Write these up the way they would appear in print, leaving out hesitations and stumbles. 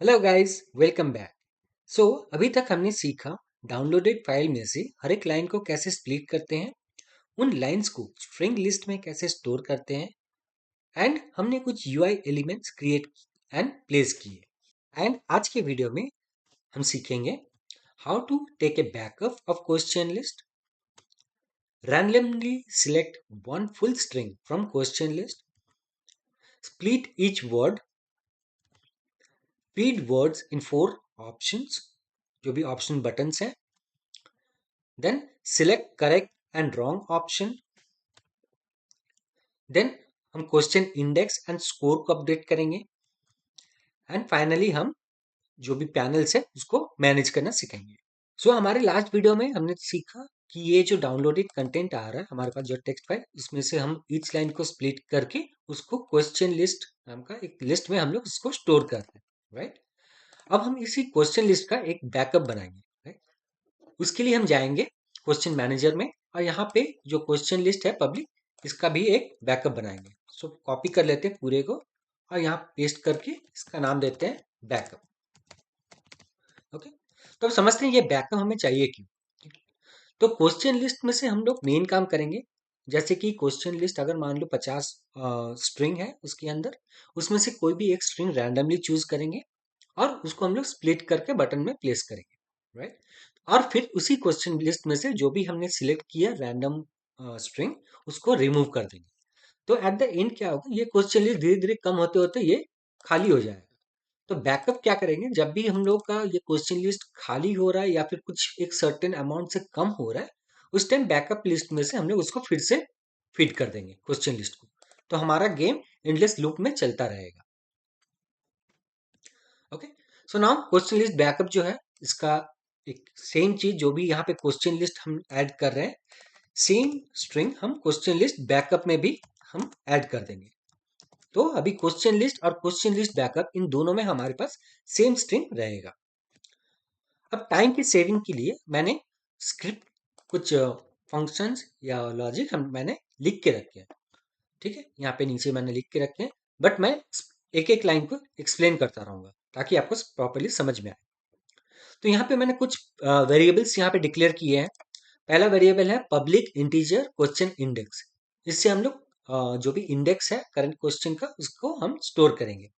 Hello guys, welcome back. So अभी तक हमने सीखा डाउनलोडेड फाइल में से हर एक लाइन को कैसे स्प्लिट करते हैं, उन लाइंस को स्ट्रिंग लिस्ट में कैसे स्टोर करते हैं एंड हमने कुछ UI elements create and place किए। एंड आज के वीडियो में हम सीखेंगे how to take a backup of question list, randomly select one full string from question list, split each word, feed words in 4 options, जो भी ऑप्शन बटन्स हैं, then select correct and wrong option, then हम question index and score को update करेंगे and finally हम जो भी panels है उसको मैनेज करना सिखाएंगे। सो हमारे लास्ट वीडियो में हमने सीखा कि ये जो डाउनलोडेड कंटेंट आ रहा है हमारे पास जो टेक्स्ट फाइल, इसमें से हम ईच लाइन को स्प्लिट करके उसको क्वेश्चन लिस्ट नाम का एक लिस्ट में हम लोग उसको स्टोर करते हैं, राइट। अब हम इसी क्वेश्चन लिस्ट का एक बैकअप बनाएंगे, राइट। उसके लिए हम जाएंगे क्वेश्चन मैनेजर में और यहाँ पे जो क्वेश्चन लिस्ट है पब्लिक, इसका भी एक बैकअप बनाएंगे। सो कॉपी कर लेते हैं पूरे को और यहाँ पेस्ट करके इसका नाम देते हैं बैकअप। ओके, तो अब समझते हैं ये बैकअप हमें चाहिए क्यों। तो क्वेश्चन लिस्ट में से हम लोग मेन काम करेंगे, जैसे कि क्वेश्चन लिस्ट अगर मान लो 50 स्ट्रिंग है उसके अंदर, उसमें से कोई भी एक स्ट्रिंग रैंडमली चूज करेंगे और उसको हम लोग स्प्लिट करके बटन में प्लेस करेंगे, राइट। और फिर उसी क्वेश्चन लिस्ट में से जो भी हमने सिलेक्ट किया रैंडम स्ट्रिंग, उसको रिमूव कर देंगे। तो एट द एंड क्या होगा, ये क्वेश्चन लिस्ट धीरे धीरे कम होते होते ये खाली हो जाएगा। तो बैकअप क्या करेंगे, जब भी हम लोग का ये क्वेश्चन लिस्ट खाली हो रहा है या फिर कुछ एक सर्टेन अमाउंट से कम हो रहा है, उस टाइम बैकअप लिस्ट में से हम लोग उसको फिर से फीड कर देंगे क्वेश्चन लिस्ट को। तो हमारा गेम एंडलेस लूप में चलता रहेगा। Okay, so now question list backup जो है इसका एक सेम चीज, जो भी यहाँ पे क्वेश्चन लिस्ट हम ऐड कर रहे हैं, सेम स्ट्रिंग हम क्वेश्चन लिस्ट बैकअप में भी हम ऐड कर देंगे। तो अभी क्वेश्चन लिस्ट और क्वेश्चन लिस्ट बैकअप इन दोनों में हमारे पास सेम स्ट्रिंग रहेगा। अब टाइम की सेविंग के लिए मैंने स्क्रिप्ट कुछ फंक्शंस या लॉजिक हम मैंने लिख के रखे हैं, ठीक है। यहाँ पे नीचे मैंने लिख के रखे हैं, बट मैं एक एक लाइन को एक्सप्लेन करता रहूंगा ताकि आपको प्रॉपरली समझ में आए। तो यहाँ पे मैंने कुछ वेरिएबल्स यहाँ पे डिक्लेयर किए हैं। पहला वेरिएबल है पब्लिक इंटीजर क्वेश्चन इंडेक्स। इससे हम लोग जो भी इंडेक्स है करंट क्वेश्चन का उसको हम स्टोर करेंगे।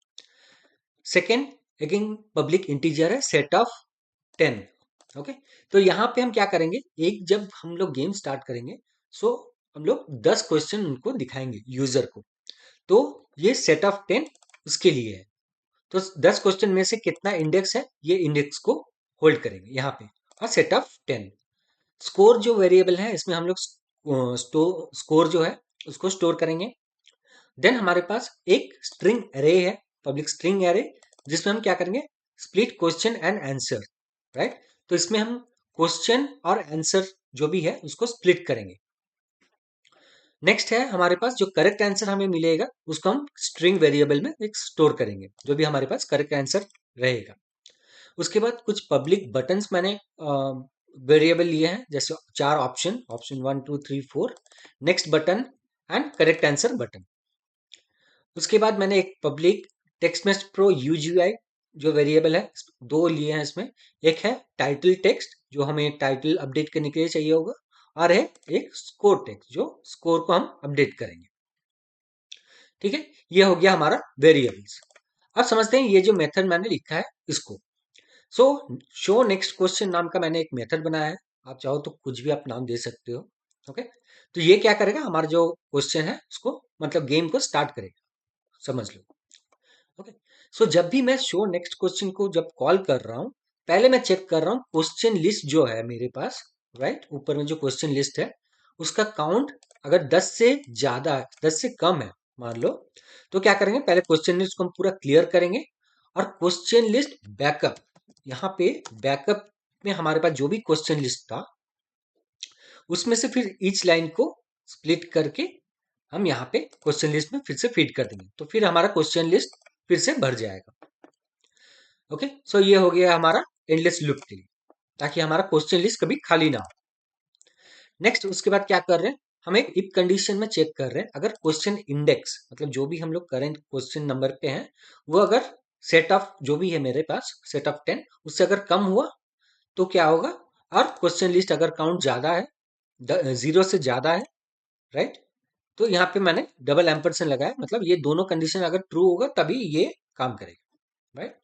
सेकेंड, अगेन पब्लिक इंटीजर है सेट ऑफ 10। ओके, तो यहाँ पे हम क्या करेंगे, एक जब हम लोग गेम स्टार्ट करेंगे सो हम लोग 10 क्वेश्चन उनको दिखाएंगे यूजर को। तो ये सेट ऑफ 10 उसके लिए है। तो 10 क्वेश्चन में से कितना इंडेक्स है, ये इंडेक्स को होल्ड करेंगे यहाँ पे। और सेट ऑफ 10 स्कोर जो वेरिएबल है, इसमें हम लोग स्कोर जो है उसको स्टोर करेंगे। देन हमारे पास एक स्ट्रिंग एरे है, पब्लिक स्ट्रिंग एरे, जिसमें हम क्या करेंगे, split question and answer, right. तो इसमें हम क्वेश्चन और आंसर जो भी है उसको स्प्लिट करेंगे। नेक्स्ट है हमारे पास जो करेक्ट आंसर हमें मिलेगा उसको हम स्ट्रिंग वेरिएबल में एक स्टोर करेंगे, जो भी हमारे पास करेक्ट आंसर रहेगा। उसके बाद कुछ पब्लिक बटन्स मैंने वेरिएबल लिए हैं, जैसे 4 option, option 1 2 3 4, next button and correct answer button. उसके बाद मैंने एक public text message pro UGI जो वेरिएबल है, दो लिए हैं इसमें। एक है टाइटल टेक्स्ट जो हमें टाइटल अपडेट करने के लिए चाहिए होगा, और है एक स्कोर टेक्स्ट जो स्कोर को हम अपडेट करेंगे, ठीक है। ये हो गया हमारा वेरिएबल्स। अब समझते हैं ये जो मेथड मैंने लिखा है इसको। सो शो नेक्स्ट क्वेश्चन नाम का मैंने एक मेथड बनाया है। आप चाहो तो कुछ भी आप नाम दे सकते हो। ओके, तो ये क्या करेगा, हमारा जो क्वेश्चन है उसको मतलब गेम को स्टार्ट करेगा, समझ लो। ओके, सो जब भी मैं शो नेक्स्ट क्वेश्चन को जब कॉल कर रहा हूँ, पहले मैं चेक कर रहा हूँ क्वेश्चन लिस्ट जो है मेरे पास, राइट। ऊपर में जो क्वेश्चन लिस्ट है उसका काउंट अगर 10 से ज्यादा है, 10 से कम है मान लो, तो क्या करेंगे, पहले क्वेश्चन लिस्ट को हम पूरा क्लियर करेंगे और क्वेश्चन लिस्ट बैकअप, यहाँ पे बैकअप में हमारे पास जो भी क्वेश्चन लिस्ट था उसमें से फिर ईच लाइन को स्प्लिट करके हम यहाँ पे क्वेश्चन लिस्ट में फिर से फीड कर देंगे, तो फिर हमारा क्वेश्चन लिस्ट फिर से भर जाएगा। ओके, सो ये हो गया हमारा एंडलेस लूप के लिए, ताकि हमारा क्वेश्चन लिस्ट कभी खाली ना हो। नेक्स्ट उसके बाद क्या कर रहे हैं, हम एक इफ कंडीशन में चेक कर रहे हैं, अगर क्वेश्चन इंडेक्स मतलब जो भी हम लोग करेंट क्वेश्चन नंबर पे हैं वो अगर सेट ऑफ जो भी है मेरे पास सेट ऑफ 10 उससे अगर कम हुआ तो क्या होगा, और क्वेश्चन लिस्ट अगर काउंट ज्यादा है, 0 से ज्यादा है, राइट, तो यहाँ पे मैंने डबल एम्परसेंड लगाया, मतलब ये दोनों कंडीशन अगर ट्रू होगा तभी ये काम करेगा, राइट।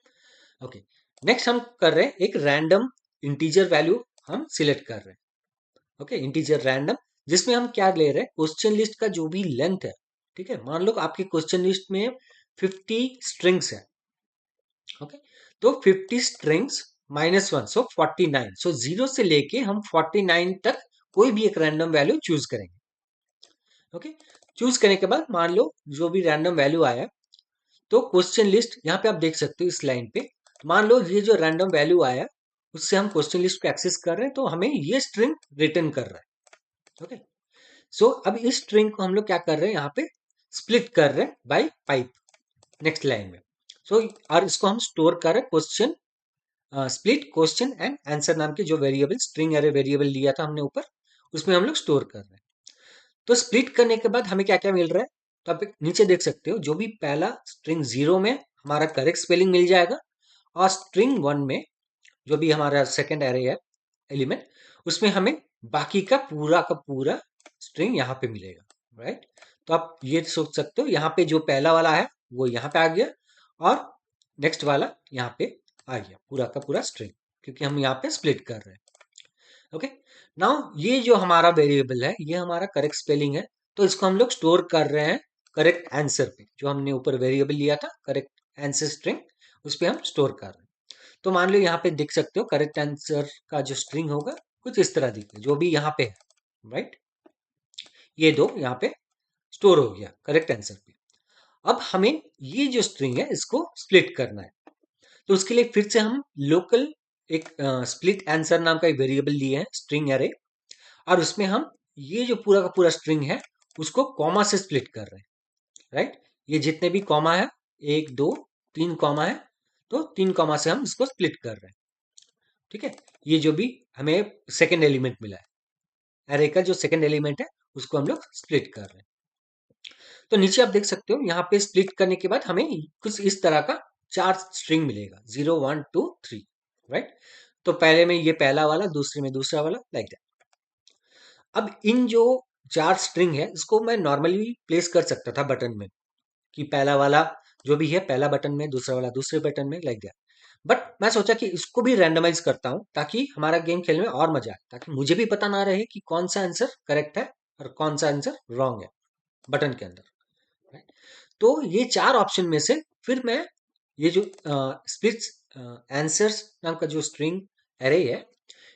ओके, नेक्स्ट हम कर रहे हैं एक रैंडम इंटीजर वैल्यू हम सिलेक्ट कर रहे हैं। ओके, इंटीजर रैंडम, जिसमें हम क्या ले रहे हैं, क्वेश्चन लिस्ट का जो भी लेंथ है, ठीक है, मान लो आपके क्वेश्चन लिस्ट में 50 स्ट्रिंग्स है। ओके, तो 50 स्ट्रिंग्स -1 सो 49, सो 0 से लेके हम 49 तक कोई भी एक रैंडम वैल्यू चूज करेंगे। ओके, चूज करने के बाद मान लो जो भी रैंडम वैल्यू आया, तो क्वेश्चन लिस्ट यहाँ पे आप देख सकते हो इस लाइन पे, मान लो ये जो रैंडम वैल्यू आया उससे हम क्वेश्चन लिस्ट को एक्सेस कर रहे हैं, तो हमें ये स्ट्रिंग रिटर्न कर रहा है। ओके, सो अब इस स्ट्रिंग को हम लोग क्या कर रहे हैं, यहाँ पे स्प्लिट कर रहे हैं बाय पाइप नेक्स्ट लाइन में। सो और इसको हम स्टोर कर रहे हैं question split question and answer नाम के जो वेरिएबल स्ट्रिंग एरे वेरिएबल लिया था हमने ऊपर, उसमें हम लोग स्टोर कर रहे हैं। तो स्प्लिट करने के बाद हमें क्या क्या मिल रहा है, तो आप नीचे देख सकते हो जो भी पहला स्ट्रिंग 0 में हमारा करेक्ट स्पेलिंग मिल जाएगा, और स्ट्रिंग 1 में जो भी हमारा सेकेंड एरे है एलिमेंट, उसमें हमें बाकी का पूरा स्ट्रिंग यहाँ पे मिलेगा, राइट। तो आप ये सोच सकते हो यहाँ पे जो पहला वाला है वो यहाँ पे आ गया, और नेक्स्ट वाला यहाँ पे आ गया पूरा का पूरा स्ट्रिंग, क्योंकि हम यहाँ पे स्प्लिट कर रहे हैं। ओके, नाउ ये जो हमारा वेरिएबल है ये हमारा करेक्ट स्पेलिंग है, तो इसको हम लोग स्टोर कर रहे हैं करेक्ट आंसर पे, जो हमने ऊपर वेरिएबल लिया था करेक्ट आंसर स्ट्रिंग, उस पे हम स्टोर कर रहे हैं। तो मान लो यहाँ पे देख सकते हो करेक्ट आंसर का जो स्ट्रिंग होगा कुछ इस तरह दिखे, जो भी यहाँ पे है, राइट, ये दो यहाँ पे स्टोर हो गया करेक्ट आंसर पे। अब हमें ये जो स्ट्रिंग है इसको स्प्लिट करना है, तो उसके लिए फिर से हम लोकल एक स्प्लिट आंसर नाम का एक वेरिएबल लिए हैं स्ट्रिंग एरे, और उसमें हम ये जो पूरा का पूरा स्ट्रिंग है उसको कॉमा से स्प्लिट कर रहे हैं, राइट। ये जितने भी कॉमा है, 1 2 3 कॉमा है, तो 3 कॉमा से हम इसको स्प्लिट कर रहे हैं, ठीक है। ये जो भी हमें सेकेंड एलिमेंट मिला है एरे का, जो सेकेंड एलिमेंट है उसको हम लोग स्प्लिट कर रहे हैं। तो नीचे आप देख सकते हो यहाँ पे स्प्लिट करने के बाद हमें कुछ इस तरह का 4 स्ट्रिंग मिलेगा, 0 1 2 3, राइट। तो पहले में ये पहला वाला, दूसरे में दूसरा वाला, लाइक दैट। अब इन जो 4 स्ट्रिंग है इसको मैं नॉर्मली प्लेस कर सकता था बटन में, कि पहला वाला जो भी है पहला बटन में, दूसरा वाला दूसरे बटन में, लाइक दैट। बट मैं सोचा कि इसको भी रैंडमाइज करता हूँ ताकि हमारा गेम खेलने में और मजा आए, ताकि मुझे भी पता ना रहे कि कौन सा आंसर करेक्ट है और कौन सा आंसर रॉन्ग है बटन के अंदर, right? तो ये 4 ऑप्शन में से फिर मैं ये जो स्प्लिट आंसर्स नाम का जो स्ट्रिंग एरे है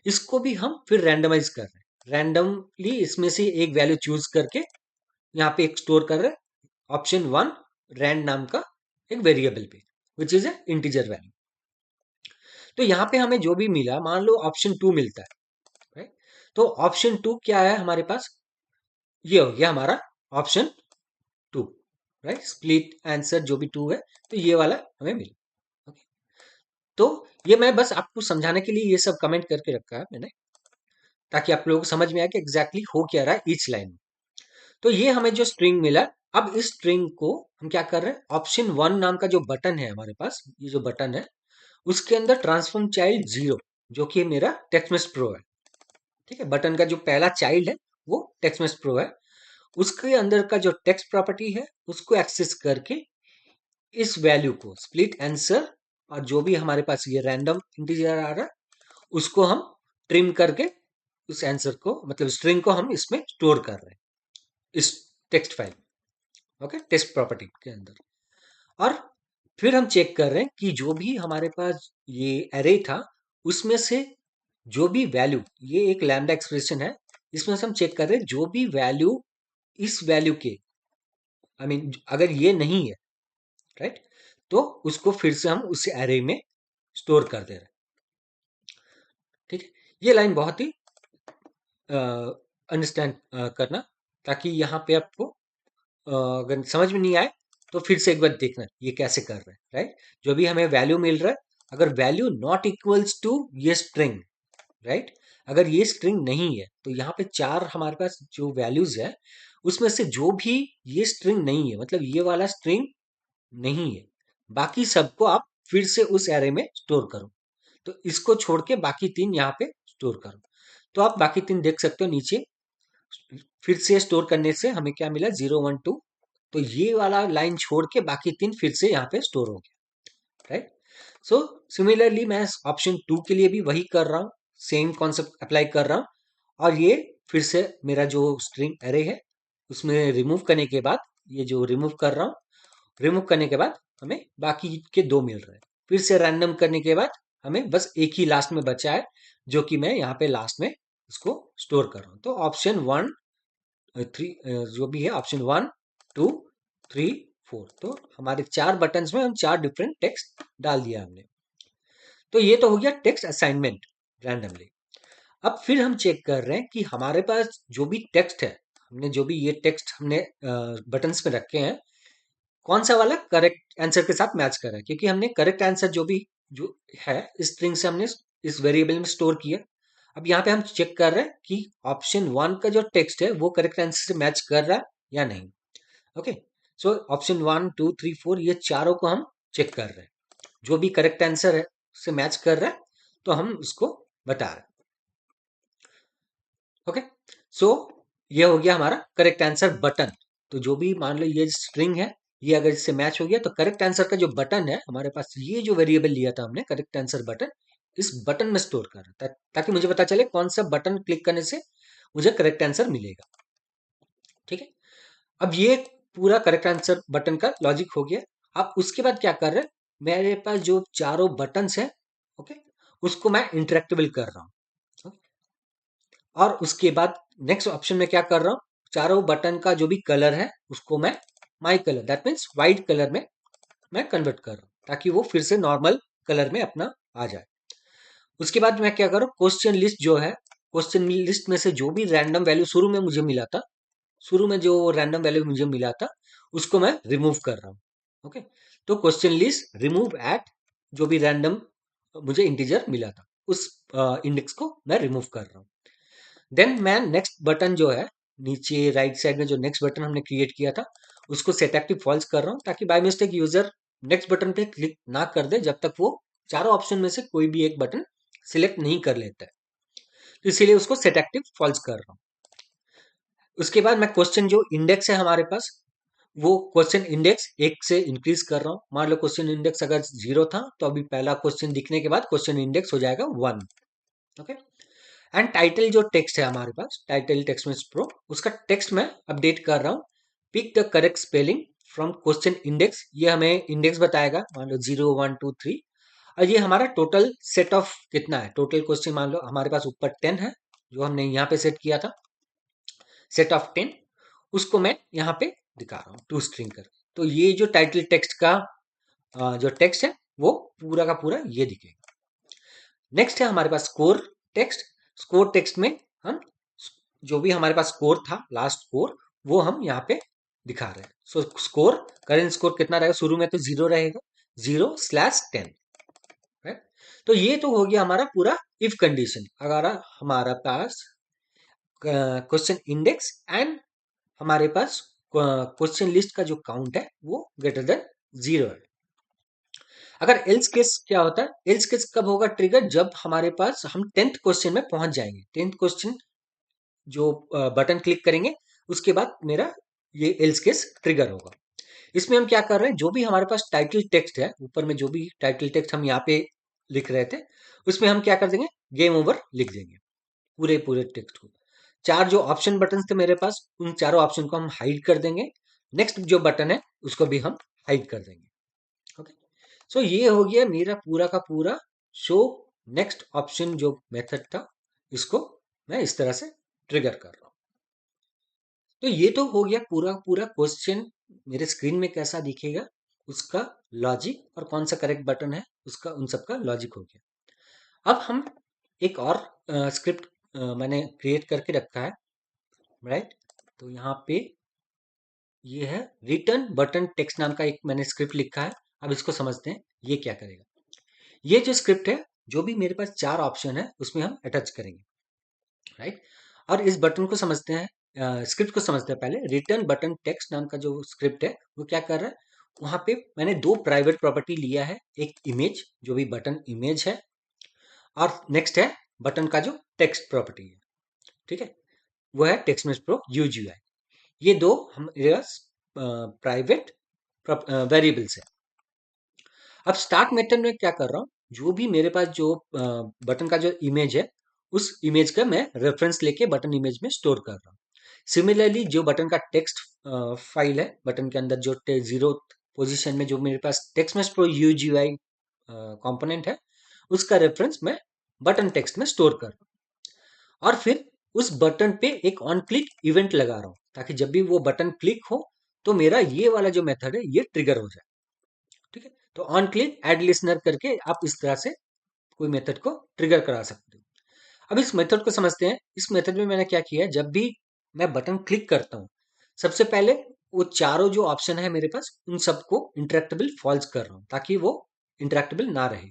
इसको भी हम फिर रैंडमाइज कर रहे हैं, रैंडमली इसमें से एक वैल्यू चूज करके यहाँ पे एक स्टोर कर रहे हैं ऑप्शन 1 रैंड नाम का एक वेरिएबल पे, which is a integer value. तो यहाँ पे हमें जो भी मिला, मान लो ऑप्शन 2 मिलता है, राइट। तो ऑप्शन 2 क्या है हमारे पास, ये हो गया हमारा ऑप्शन 2, राइट, स्प्लिट आंसर जो भी 2 है, तो ये वाला हमें मिला। ओके, तो ये मैं बस आपको समझाने के लिए ये सब कमेंट करके रखा है मैंने, ताकि आप लोगों को समझ में आए कि एग्जैक्टली हो क्या रहा है ईच लाइन में। तो ये हमें जो स्ट्रिंग मिला, अब इस स्ट्रिंग को हम क्या कर रहे हैं, ऑप्शन 1 नाम का जो बटन है हमारे पास, ये जो बटन है उसके अंदर ट्रांसफॉर्म चाइल्ड 0, जो कि मेरा टेक्स्ट प्रो है, ठीक है, बटन का जो पहला चाइल्ड है वो टेक्स्ट प्रो है, उसके अंदर का जो टेक्स्ट प्रॉपर्टी है उसको एक्सेस करके इस वैल्यू को स्प्लिट आंसर, और जो भी हमारे पास ये रैंडम इंटीजर आ रहा है उसको हम ट्रिम करके उस आंसर को, मतलब स्ट्रिंग को हम इसमें स्टोर कर रहे हैं इस text file, okay, text property के अंदर। और फिर हम चेक कर रहे हैं कि जो भी हमारे पास ये एरे था उसमें से जो भी वैल्यू, ये एक लैम्डा एक्सप्रेशन है, इसमें से हम चेक कर रहे हैं जो भी वैल्यू इस वैल्यू के, आई मीन अगर ये नहीं है, राइट, तो उसको फिर से हम उस एरे में स्टोर कर दे रहे हैं, ठीक है। ये लाइन बहुत ही अंडरस्टैंड करना, ताकि यहाँ पे आपको अगर समझ में नहीं आए तो फिर से एक बार देखना ये कैसे कर रहे हैं, राइट। जो भी हमें वैल्यू मिल रहा है, अगर वैल्यू नॉट इक्वल्स टू ये स्ट्रिंग, राइट, अगर ये स्ट्रिंग नहीं है तो यहाँ पे 4 हमारे पास जो वैल्यूज है उसमें से जो भी ये स्ट्रिंग नहीं है, मतलब ये वाला स्ट्रिंग नहीं है, बाकी सबको आप फिर से उस एरे में स्टोर करो। तो इसको छोड़ के बाकी 3 यहाँ पे स्टोर करो। तो आप बाकी 3 देख सकते हो नीचे, फिर से स्टोर करने से हमें क्या मिला 0 1 2। तो ये वाला लाइन छोड़ के बाकी 3 फिर से यहाँ पे स्टोर हो गया, राइट। सो सिमिलरली मैं ऑप्शन 2 के लिए भी वही कर रहा हूँ, सेम कॉन्सेप्ट अप्लाई कर रहा हूँ। और ये फिर से मेरा जो स्ट्रिंग एरे है उसमें रिमूव करने के बाद, ये जो रिमूव कर रहा हूँ, रिमूव करने के बाद हमें बाकी के 2 मिल रहे हैं। फिर से रैंडम करने के बाद हमें बस एक ही लास्ट में बचा है, जो कि मैं यहाँ पे लास्ट में इसको स्टोर कर रहा हूँ। तो ऑप्शन 1 3 जो भी है, ऑप्शन 1 2 3 4, तो हमारे 4 बटन में हम 4 डिफरेंट टेक्स्ट डाल दिया हमने। तो ये तो हो गया टेक्स्ट असाइनमेंट रैंडमली। अब फिर हम चेक कर रहे हैं कि हमारे पास जो भी टेक्स्ट है, हमने जो भी ये टेक्स्ट हमने बटन्स में रखे हैं, कौन सा वाला करेक्ट आंसर के साथ मैच कर रहा है, क्योंकि हमने करेक्ट आंसर जो भी जो है स्ट्रिंग से हमने इस वेरिएबल में स्टोर किया। अब यहाँ पे हम चेक कर रहे हैं कि ऑप्शन 1 का जो टेक्स्ट है वो करेक्ट आंसर से मैच कर रहा है या नहीं। ओके, सो ऑप्शन 1 2 3 4 ये चारों को हम चेक कर रहे हैं, जो भी करेक्ट आंसर है उससे मैच कर रहा है तो हम उसको बता रहे हैं। ओके, सो ये हो गया हमारा करेक्ट आंसर बटन। तो जो भी मान लो ये स्ट्रिंग है, ये अगर इससे मैच हो गया तो करेक्ट आंसर का जो बटन है हमारे पास, ये जो वेरिएबल लिया था हमने करेक्ट आंसर बटन, इस बटन में स्टोर कर रहा था, ताकि मुझे पता चले कौन सा बटन क्लिक करने से मुझे करेक्ट आंसर मिलेगा। ठीक है, अब ये पूरा करेक्ट आंसर बटन का लॉजिक हो गया। अब उसके बाद क्या कर रहे हैं, मेरे पास जो चारों बटन्स हैं, ओके, उसको मैं इंटरेक्टेबल कर रहा हूँ। और उसके बाद नेक्स्ट ऑप्शन में क्या कर रहा हूँ, चारों बटन का जो भी कलर है उसको मैं माई colour, that means white colour में मैं कन्वर्ट कर रहा हूँ, ताकि वो फिर से नॉर्मल कलर में अपना आ जाए। उसके बाद मैं क्या कर रहा हूँ, क्वेश्चन लिस्ट जो है, क्वेश्चन लिस्ट में से जो भी रैंडम वैल्यू शुरू में मुझे मिला था, शुरू में जो रैंडम वैल्यू मुझे मिला था उसको मैं रिमूव कर रहा हूँ। ओके, तो क्वेश्चन लिस्ट रिमूव एट जो भी रैंडम मुझे इंटीजर मिला था उस इंडेक्स को मैं रिमूव कर रहा हूँ। देन मैं नेक्स्ट बटन जो है नीचे राइट साइड में, जो नेक्स्ट बटन हमने क्रिएट किया था उसको सेट एक्टिव फॉल्स कर रहा हूँ, ताकि by mistake user next button पे क्लिक ना कर दे जब तक वो चारों ऑप्शन में से कोई भी एक बटन सिलेक्ट नहीं कर लेता है। तो इसीलिए उसको सेट एक्टिव फॉल्स कर रहा हूँ। उसके बाद मैं क्वेश्चन जो इंडेक्स है हमारे पास, वो क्वेश्चन इंडेक्स 1 से इंक्रीज कर रहा हूँ। मान लो क्वेश्चन इंडेक्स अगर 0 था तो अभी पहला क्वेश्चन दिखने के बाद क्वेश्चन इंडेक्स हो जाएगा 1। ओके, एंड टाइटल जो टेक्स्ट है हमारे पास, टाइटल टेक्स्ट में प्रो, उसका टेक्स्ट मैं अपडेट कर रहा हूँ। Pick the correct spelling from question index, ये हमें इंडेक्स बताएगा, मान लो 0 1 2 3। और ये हमारा टोटल सेट ऑफ कितना है, टोटल क्वेश्चन मान लो हमारे पास ऊपर 10 है जो हमने यहाँ पे सेट किया था, सेट ऑफ 10, उसको मैं यहाँ पे दिखा रहा हूँ टू स्ट्रिंग कर। तो ये जो टाइटल टेक्स्ट का जो टेक्स्ट है वो पूरा का पूरा ये दिखेगा। नेक्स्ट है हमारे पास स्कोर टेक्स्ट। स्कोर टेक्स्ट में हम जो भी हमारे पास स्कोर था, लास्ट स्कोर, वो हम यहाँ पे दिखा रहे हैं। सो स्कोर, करेंट स्कोर कितना रहेगा, शुरू में तो 0 रहेगा, 0/10, राइट। तो ये तो हो गया हमारा पूरा इफ कंडीशन। अगर हमारा पास क्वेश्चन इंडेक्स एंड हमारे पास क्वेश्चन लिस्ट का जो काउंट है वो ग्रेटर देन 0 है। अगर एल्स केस क्या होता है, एल्स केस कब होगा ट्रिगर, जब हमारे पास हम 10th क्वेश्चन में पहुंच जाएंगे। 10th क्वेश्चन जो बटन क्लिक करेंगे उसके बाद मेरा ये एल्स केस ट्रिगर होगा। इसमें हम क्या कर रहे हैं, जो भी हमारे पास टाइटल टेक्स्ट है, ऊपर में जो भी टाइटल टेक्स्ट हम यहाँ पे लिख रहे थे, उसमें हम क्या कर देंगे, गेम ओवर लिख देंगे पूरे पूरे टेक्स्ट को। 4 जो ऑप्शन बटन थे मेरे पास, उन चारों ऑप्शन को हम हाइड कर देंगे। नेक्स्ट जो बटन है उसको भी हम हाइड कर देंगे। ओके, सो ये हो गया मेरा पूरा का पूरा शो नेक्स्ट ऑप्शन जो मेथड था, इसको मैं इस तरह से ट्रिगर कर रहा हूँ। तो ये तो हो गया पूरा पूरा क्वेश्चन मेरे स्क्रीन में कैसा दिखेगा, उसका लॉजिक, और कौन सा करेक्ट बटन है उसका, उन सबका लॉजिक हो गया। अब हम एक और स्क्रिप्ट मैंने क्रिएट करके रखा है, राइट। तो यहाँ पे ये है रिटर्न बटन टेक्स्ट नाम का एक मैंने स्क्रिप्ट लिखा है। अब इसको समझते हैं ये क्या करेगा। ये जो स्क्रिप्ट है, जो भी मेरे पास 4 ऑप्शन है उसमें हम अटैच करेंगे, राइट। और इस बटन को समझते हैं, स्क्रिप्ट को समझते हैं पहले। रिटर्न बटन टेक्स्ट नाम का जो स्क्रिप्ट है वो क्या कर रहा है, वहां पे मैंने दो प्राइवेट प्रॉपर्टी लिया है, एक इमेज जो भी बटन इमेज है, और नेक्स्ट है बटन का जो टेक्स्ट प्रॉपर्टी है, ठीक है, वो है टेक्स्ट मैसेज प्रो यूजीआई। ये दो हमारे पास प्राइवेट वेरिएबल्स है। अब स्टार्ट मेथड में क्या कर रहा हूँ, जो भी मेरे पास जो बटन का जो इमेज है, उस इमेज का मैं रेफरेंस लेके बटन इमेज में स्टोर कर रहा हूँ। सिमिलरली जो बटन का टेक्स्ट फाइल है, बटन के अंदर जो जीरो पोजीशन में जो मेरे पास text message pro UGI component है, उसका रेफरेंस मैं बटन टेक्स्ट में स्टोर कर रहा हूँ। और फिर उस बटन पे एक ऑन क्लिक इवेंट लगा रहा हूँ, ताकि जब भी वो बटन क्लिक हो तो मेरा ये वाला जो मेथड है ये ट्रिगर हो जाए, ठीक है। तो ऑन क्लिक एड लिसनर करके आप इस तरह से कोई मेथड को ट्रिगर करा सकते हो। अब इस मेथड को समझते हैं। इस मेथड में मैंने क्या किया है, जब भी मैं बटन क्लिक करता हूँ, सबसे पहले वो चारों जो ऑप्शन है मेरे पास, उन सबको इंटरेक्टेबल फॉल्स कर रहा हूँ, ताकि वो इंटरेक्टेबल ना रहे।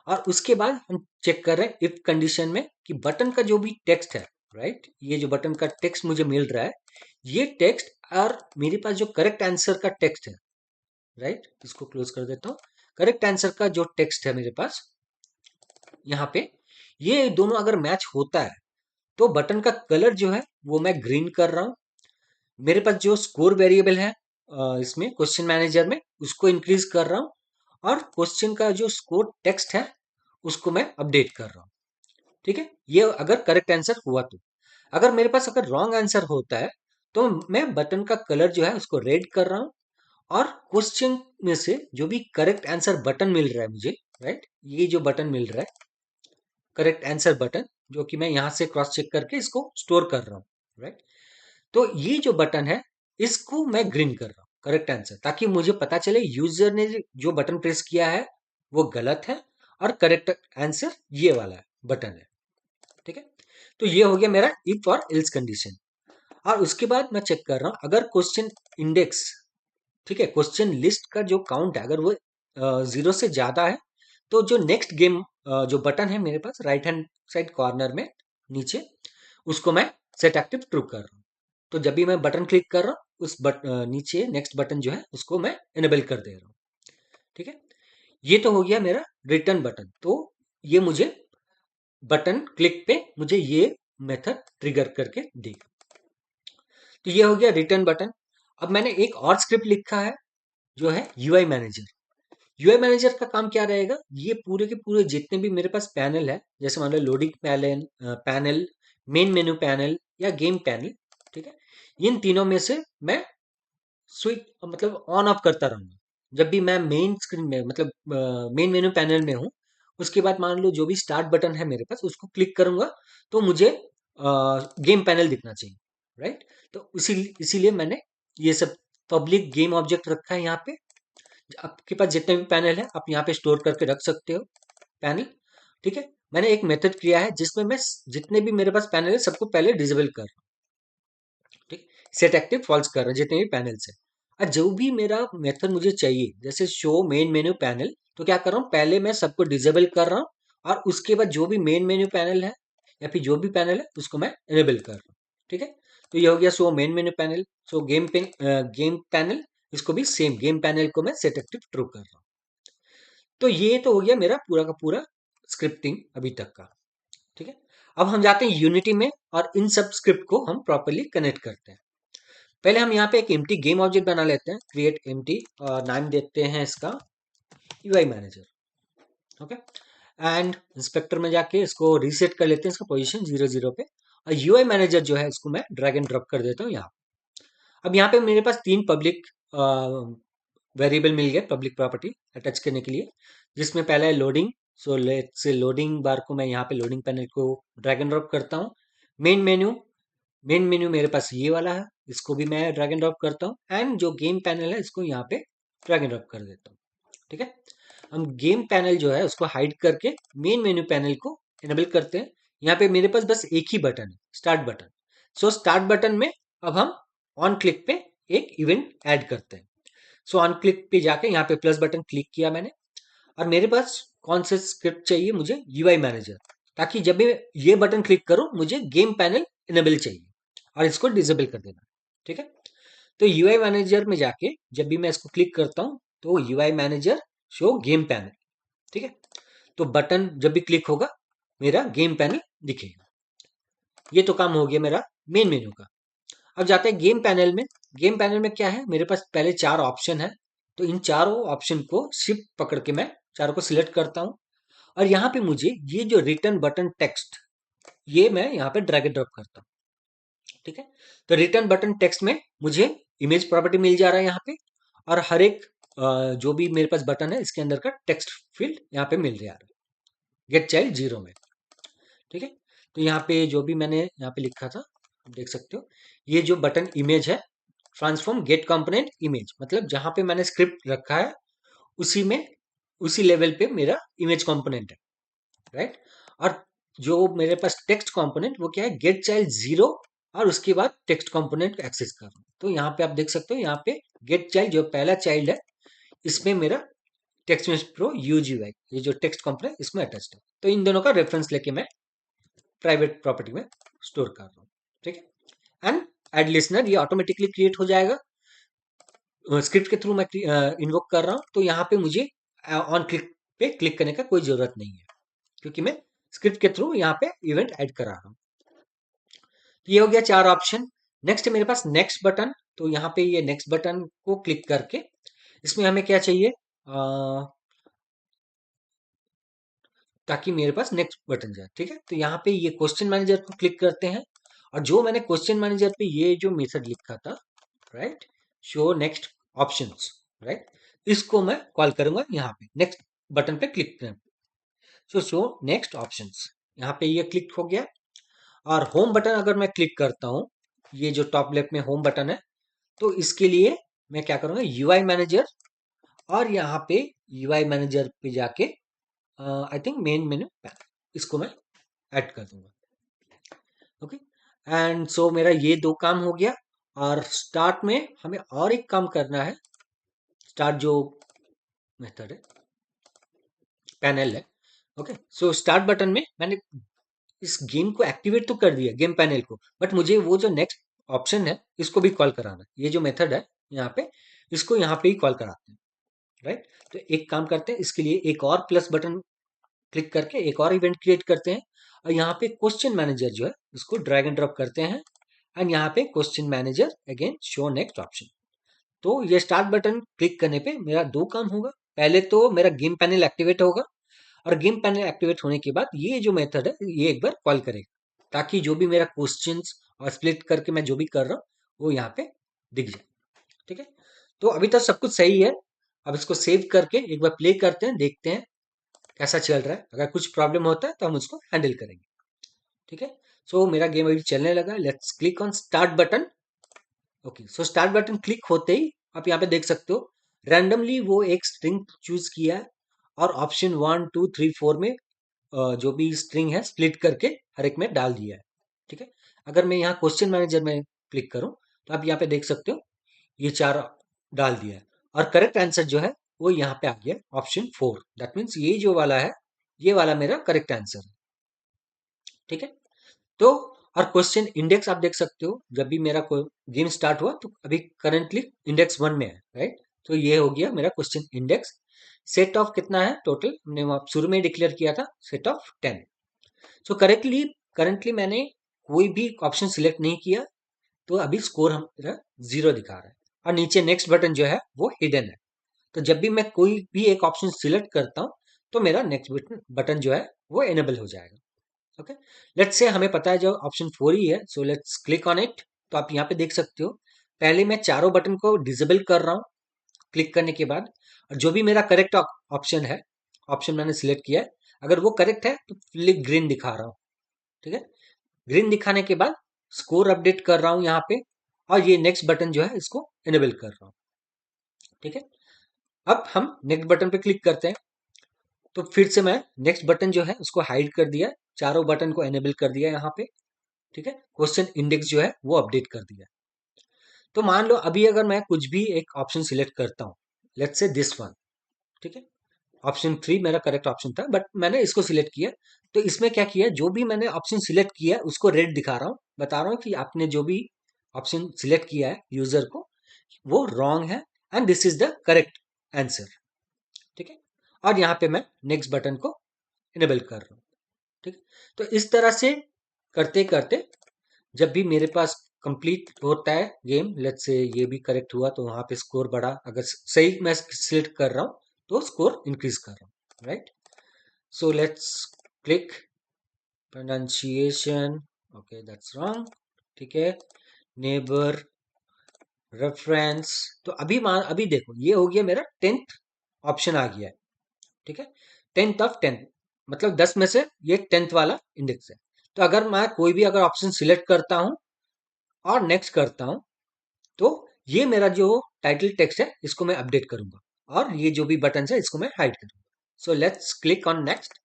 और उसके बाद हम चेक कर रहे हैं इफ कंडीशन में कि बटन का जो भी टेक्स्ट है, राइट, ये जो बटन का टेक्स्ट मुझे मिल रहा है, ये टेक्स्ट और मेरे पास जो करेक्ट आंसर का टेक्स्ट है, राइट, इसको क्लोज कर देता हूँ। करेक्ट आंसर का जो टेक्स्ट है मेरे पास यहाँ पे, ये दोनों अगर मैच होता है तो बटन का कलर जो है वो मैं ग्रीन कर रहा हूँ। मेरे पास जो स्कोर वेरिएबल है इसमें क्वेश्चन मैनेजर में, उसको इंक्रीज कर रहा हूँ। और क्वेश्चन का जो स्कोर टेक्स्ट है उसको मैं अपडेट कर रहा हूँ, ठीक है। ये अगर करेक्ट आंसर हुआ तो। अगर मेरे पास अगर रॉन्ग आंसर होता है तो मैं बटन का कलर जो है उसको रेड कर रहा हूँ। और क्वेश्चन में से जो भी करेक्ट आंसर बटन मिल रहा है मुझे, राइट, ये जो बटन मिल रहा है करेक्ट आंसर बटन, जो कि मैं यहाँ से क्रॉस चेक करके इसको स्टोर कर रहा हूँ, राइट, तो ये जो बटन है इसको मैं ग्रीन कर रहा हूँ करेक्ट आंसर, ताकि मुझे पता चले यूजर ने जो बटन प्रेस किया है वो गलत है और करेक्ट आंसर ये वाला बटन है, ठीक है। तो ये हो गया मेरा इफ और एल्स कंडीशन। और उसके बाद मैं चेक कर रहा हूँ अगर क्वेश्चन इंडेक्स, ठीक है, क्वेश्चन लिस्ट का जो काउंट है अगर वो 0 से ज्यादा है, तो जो नेक्स्ट गेम जो बटन है मेरे पास राइट हैंड साइड कॉर्नर में नीचे, उसको मैं सेट एक्टिव ट्रू कर रहा हूँ। तो जब भी मैं बटन क्लिक कर रहा हूँ उस नीचे नेक्स्ट बटन जो है उसको मैं इनेबल कर दे रहा हूँ, ठीक है। ये तो हो गया मेरा रिटर्न बटन। तो ये मुझे बटन क्लिक पे मुझे ये मेथड ट्रिगर करके देगा। तो ये हो गया रिटर्न बटन। अब मैंने एक और स्क्रिप्ट लिखा है जो है यूआई मैनेजर। यूआई मैनेजर का काम क्या रहेगा, ये पूरे के पूरे जितने भी मेरे पास पैनल है, जैसे मान लो loading panel, panel, main menu panel या गेम पैनल, ठीक है, इन तीनों में से मैं स्विच मतलब ऑन ऑफ करता रहूंगा। जब भी मैं मेन स्क्रीन में मतलब मेन मेन्यू पैनल में हूँ, उसके बाद मान लो जो भी स्टार्ट बटन है मेरे पास उसको क्लिक करूंगा तो मुझे गेम पैनल दिखना चाहिए, राइट। तो इसीलिए मैंने ये सब पब्लिक गेम ऑब्जेक्ट रखा है यहाँ पे। आपके पास जितने भी पैनल है आप यहाँ पे स्टोर करके रख सकते हो पैनल, ठीक है। मैंने एक मेथड किया है जिसमें मैं जितने भी मेरे पास पैनल है सबको पहले डिसेबल कर रहा हूँ, ठीक, सेट एक्टिव फॉल्स कर रहा हूँ जितने भी पैनल है। और जो भी मेरा मेथड मुझे चाहिए, जैसे शो मेन मेन्यू पैनल, तो क्या कर रहा हूँ पहले मैं सबको डिसेबल कर रहा हूँ और उसके बाद जो भी मेन मेन्यू पैनल है या फिर जो भी पैनल है उसको मैं इनेबल कर रहा हूँ, ठीक है। तो ये हो गया show main menu panel. Show game panel, इसको भी सेम गेम पैनल को मैं सेट एक्टिव ट्रू कर रहा हूँ। तो ये तो हो गया मेरा पूरा का पूरा स्क्रिप्टिंग अभी तक का, ठीक है। अब हम जाते हैं यूनिटी में और इन सब स्क्रिप्ट को हम प्रॉपरली कनेक्ट करते हैं। पहले हम यहाँ पे एक एम्प्टी गेम ऑब्जेक्ट बना लेते हैं, क्रिएट एम्प्टी, और नाम देते हैं इसका UI manager, okay. And inspector में जाके इसको रीसेट कर लेते हैं इसका पोजीशन 0 0 पे। और यूआई मैनेजर जो है इसको मैं ड्रैग एंड ड्रॉप कर देता हूँ यहाँ। अब यहाँ पे मेरे पास तीन पब्लिक वेरिएबल मिल गए पब्लिक प्रॉपर्टी अटैच करने के लिए, जिसमें पहला है लोडिंग। सो लेट से लोडिंग बार को मैं यहाँ पे लोडिंग पैनल को ड्रैग एंड ड्रॉप करता हूँ। मेन मेन्यू, मेन मेन्यू मेरे पास ये वाला है, इसको भी मैं ड्रैग एंड ड्रॉप करता हूँ। एंड जो गेम पैनल है इसको यहाँ पे ड्रैग एंड ड्रॉप कर देता हूँ, ठीक है। हम गेम पैनल जो है उसको हाइड करके मेन मेन्यू पैनल को इनेबल करते हैं। यहाँ पे मेरे पास बस एक ही बटन है, start button. So start button में अब हम ऑन क्लिक पे एक इवेंट ऐड करते हैं। सो ऑन क्लिक पे जाके यहाँ पे प्लस बटन क्लिक किया मैंने, और मेरे पास कौन से स्क्रिप्ट चाहिए, मुझे यूआई मैनेजर, ताकि जब भी ये बटन क्लिक करूं मुझे गेम पैनल इनेबल चाहिए और इसको डिसेबल कर देना, ठीक है। तो यूआई मैनेजर में जाके जब भी मैं इसको क्लिक करता हूँ तो UI manager show game panel, ठीक है। तो बटन जब भी क्लिक होगा मेरा गेम पैनल दिखेगा। ये तो काम हो गया मेरा मेन मेन्यू का। अब जाते हैं गेम पैनल में। गेम पैनल में क्या है, मेरे पास पहले 4 ऑप्शन है। तो इन चारों ऑप्शन को शिफ्ट पकड़ के मैं चारों को सिलेक्ट करता हूँ और यहाँ पे मुझे ये जो रिटर्न बटन टेक्स्ट, ये मैं यहाँ पे ड्रैग एंड ड्रॉप करता हूँ, ठीक है। तो रिटर्न बटन टेक्स्ट में मुझे इमेज प्रॉपर्टी मिल जा रहा है यहाँ पे, और हर एक जो भी मेरे पास बटन है इसके अंदर का टेक्स्ट फील्ड यहाँ पे मिल रहा है गेट चाइल्ड 0 में, ठीक है। तो यहाँ पे जो भी मैंने यहाँ पे लिखा था आप देख सकते हो, ये जो बटन इमेज है ट्रांसफॉर्म गेट कंपोनेंट इमेज, मतलब जहां पे मैंने स्क्रिप्ट रखा है उसी में उसी लेवल पे मेरा इमेज कंपोनेंट है, राइट। और जो मेरे पास टेक्स्ट कंपोनेंट वो क्या है, गेट चाइल्ड 0 और उसके बाद टेक्स्ट कंपोनेंट को एक्सेस कर रहा हूँ। तो यहाँ पे आप देख सकते हो, यहाँ पे गेट चाइल्ड जो पहला चाइल्ड है इसमें मेरा टेक्स्ट मेश प्रो यूजीयूआई ये जो टेक्स्ट कंपोनेंट इसमें अटैच्ड है। तो इन दोनों का रेफरेंस लेके मैं प्राइवेट प्रॉपर्टी में स्टोर कर रहा हूँ, ठीक है। एंड एड लिसनर ये ऑटोमेटिकली क्रिएट हो जाएगा, स्क्रिप्ट के थ्रू मैं इन्वोक कर रहा हूँ। तो यहाँ पे मुझे ऑन क्लिक पे क्लिक करने का कोई जरूरत नहीं है क्योंकि मैं स्क्रिप्ट के थ्रू यहाँ पे इवेंट ऐड करा रहा हूँ। ये हो गया 4 ऑप्शन। नेक्स्ट मेरे पास नेक्स्ट बटन। तो यहाँ पे ये नेक्स्ट बटन को क्लिक करके इसमें हमें क्या चाहिए, ताकि मेरे पास नेक्स्ट बटन जाए, ठीक है। तो यहाँ पे ये क्वेश्चन मैनेजर को क्लिक करते हैं और जो मैंने क्वेश्चन मैनेजर पे ये जो मेथड लिखा था, right, show next options, right, इसको मैं कॉल करूंगा यहाँ पे नेक्स्ट बटन पे क्लिक करें। सो शो नेक्स्ट ऑप्शंस, यहाँ पे ये क्लिक हो गया। और होम बटन अगर मैं क्लिक करता हूँ, ये जो टॉप लेफ्ट में होम बटन है, तो इसके लिए मैं क्या करूंगा, यूआई मैनेजर, और यहाँ पे यूआई मैनेजर पे जाके आई थिंक मेन मेन्यू इसको मैं ऐड कर दूंगा, ओके। एंड सो मेरा ये 2 काम हो गया। और स्टार्ट में हमें और एक काम करना है। स्टार्ट जो मेथड है पैनल है, ओके। सो स्टार्ट बटन में मैंने इस गेम को एक्टिवेट तो कर दिया गेम पैनल को, बट मुझे वो जो नेक्स्ट ऑप्शन है इसको भी कॉल कराना है। ये जो मेथड है यहाँ पे इसको यहाँ पे ही कॉल कराते हैं, राइट। तो एक काम करते हैं, इसके लिए एक और प्लस बटन क्लिक करके एक और इवेंट क्रिएट करते हैं और यहाँ पे क्वेश्चन मैनेजर जो है इसको ड्रैग एंड ड्रॉप करते हैं एंड यहाँ पे question manager again show next option. तो ये स्टार्ट बटन क्लिक करने पे मेरा 2 काम होगा। पहले तो मेरा गेम पैनल एक्टिवेट होगा और गेम पैनल एक्टिवेट होने के बाद ये जो मेथड है ये एक बार कॉल करेगा ताकि जो भी मेरा क्वेश्चंस और स्प्लिट करके मैं जो भी कर रहा हूँ वो यहाँ पे दिख जाए, ठीक है। तो अभी तक सब कुछ सही है। अब इसको सेव करके एक बार प्ले करते हैं, देखते हैं कैसा चल रहा है। अगर कुछ प्रॉब्लम होता है तो हम उसको हैंडल करेंगे, ठीक है। सो मेरा गेम अभी चलने लगा। Let's click on start button. Okay, so start button click होते ही आप यहाँ पे देख सकते हो रैंडमली वो एक स्ट्रिंग चूज किया है और ऑप्शन 1 2 3 4 में जो भी स्ट्रिंग है स्प्लिट करके हर एक में डाल दिया है, ठीक है। अगर मैं यहाँ क्वेश्चन मैनेजर में क्लिक करूँ तो आप यहाँ पे देख सकते हो ये 4 डाल दिया है और करेक्ट आंसर जो है वो यहाँ पे आ गया ऑप्शन 4। दैट मीन्स ये जो वाला है ये वाला मेरा करेक्ट आंसर है, ठीक है। तो और क्वेश्चन इंडेक्स आप देख सकते हो, जब भी मेरा कोई गेम स्टार्ट हुआ तो अभी करेंटली इंडेक्स 1 में है, राइट। तो ये हो गया मेरा क्वेश्चन इंडेक्स। सेट ऑफ कितना है टोटल, हमने वहां शुरू में डिक्लेयर किया था set of 10। So correctly currently मैंने कोई भी ऑप्शन सिलेक्ट नहीं किया तो अभी स्कोर हमारा 0 दिखा रहा है और नीचे नेक्स्ट बटन जो है वो हिडन है। तो जब भी मैं कोई भी एक ऑप्शन सिलेक्ट करता हूँ तो मेरा नेक्स्ट बटन जो है वो एनेबल हो जाएगा, ओके। लेट्स से हमें पता है जो ऑप्शन 4 ही है, so let's click on it. तो आप यहाँ पे देख सकते हो पहले मैं चारों बटन को डिसेबल कर रहा हूँ क्लिक करने के बाद, और जो भी मेरा करेक्ट ऑप्शन है, ऑप्शन मैंने सिलेक्ट किया है, अगर वो करेक्ट है तो फ्लिक ग्रीन दिखा रहा हूँ, ठीक है। ग्रीन दिखाने के बाद स्कोर अपडेट कर रहा हूँ यहाँ पे और ये नेक्स्ट बटन जो है इसको एनेबल कर रहा हूँ, ठीक है। अब हम नेक्स्ट बटन पे क्लिक करते हैं तो फिर से मैं नेक्स्ट बटन जो है उसको हाइड कर दिया, चारों बटन को एनेबल कर दिया यहाँ पे, ठीक है। क्वेश्चन इंडेक्स जो है वो अपडेट कर दिया। तो मान लो अभी अगर मैं कुछ भी एक ऑप्शन सिलेक्ट करता हूँ, लेट्स से दिस वन, ठीक है। ऑप्शन 3 मेरा करेक्ट ऑप्शन था बट मैंने इसको सिलेक्ट किया। तो इसमें क्या किया, जो भी मैंने ऑप्शन सिलेक्ट किया उसको रेड दिखा रहा हूँ, बता रहा हूँ कि आपने जो भी ऑप्शन सिलेक्ट किया है यूजर को वो रॉन्ग है and this is the correct answer. ठीक है, और यहाँ पे मैं नेक्स्ट बटन को इनेबल कर रहा हूँ। ठीक है, तो इस तरह से करते करते जब भी मेरे पास कंप्लीट होता है गेम, लेट्स से ये भी करेक्ट हुआ तो वहां पे स्कोर बढ़ा, अगर सही मैं सिलेक्ट कर रहा हूँ तो स्कोर इंक्रीज कर रहा हूँ, right. So let's click pronunciation, okay that's wrong. ठीक है, नेबर रेफरेंस, तो अभी देखो ये हो गया मेरा 10th ऑप्शन आ गया है। ठीक है, 10th ऑफ 10, मतलब 10 में से ये 10th वाला इंडेक्स है। तो अगर मैं कोई भी अगर ऑप्शन सिलेक्ट करता हूं और नेक्स्ट करता हूं तो ये मेरा जो टाइटल टेक्स्ट है इसको मैं अपडेट करूंगा, और ये जो भी बटन है इसको मैं हाइड करूंगा। So let's click on next.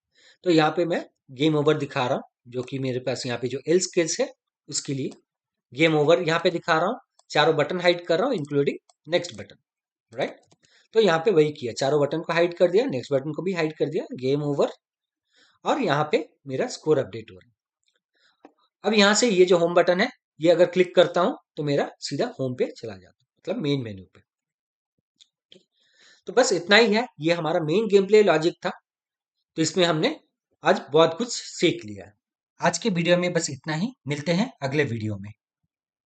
तो यहाँ पे मैं गेम ओवर दिखा रहा हूँ, जो कि मेरे पास यहाँ पे जो एल्स केस है उसके लिए गेम ओवर यहाँ पे दिखा रहा हूँ। चारों बटन हाइड कर रहा हूँ इंक्लूडिंग नेक्स्ट बटन, राइट। तो यहाँ पे वही किया, चारों बटन को हाइड कर दिया, नेक्स्ट बटन को भी हाइड कर दिया, गेम ओवर, और यहाँ पे मेरा स्कोर अपडेट हो रहा है। अब यहाँ से ये जो होम बटन है ये अगर क्लिक करता हूँ तो मेरा सीधा होम पे चला जाता है, मतलब मेन मेन्यू पे। ठीक, तो बस इतना ही है, ये हमारा मेन गेम प्ले लॉजिक था। तो इसमें हमने आज बहुत कुछ सीख लिया। आज के वीडियो में बस इतना ही, मिलते हैं अगले वीडियो में।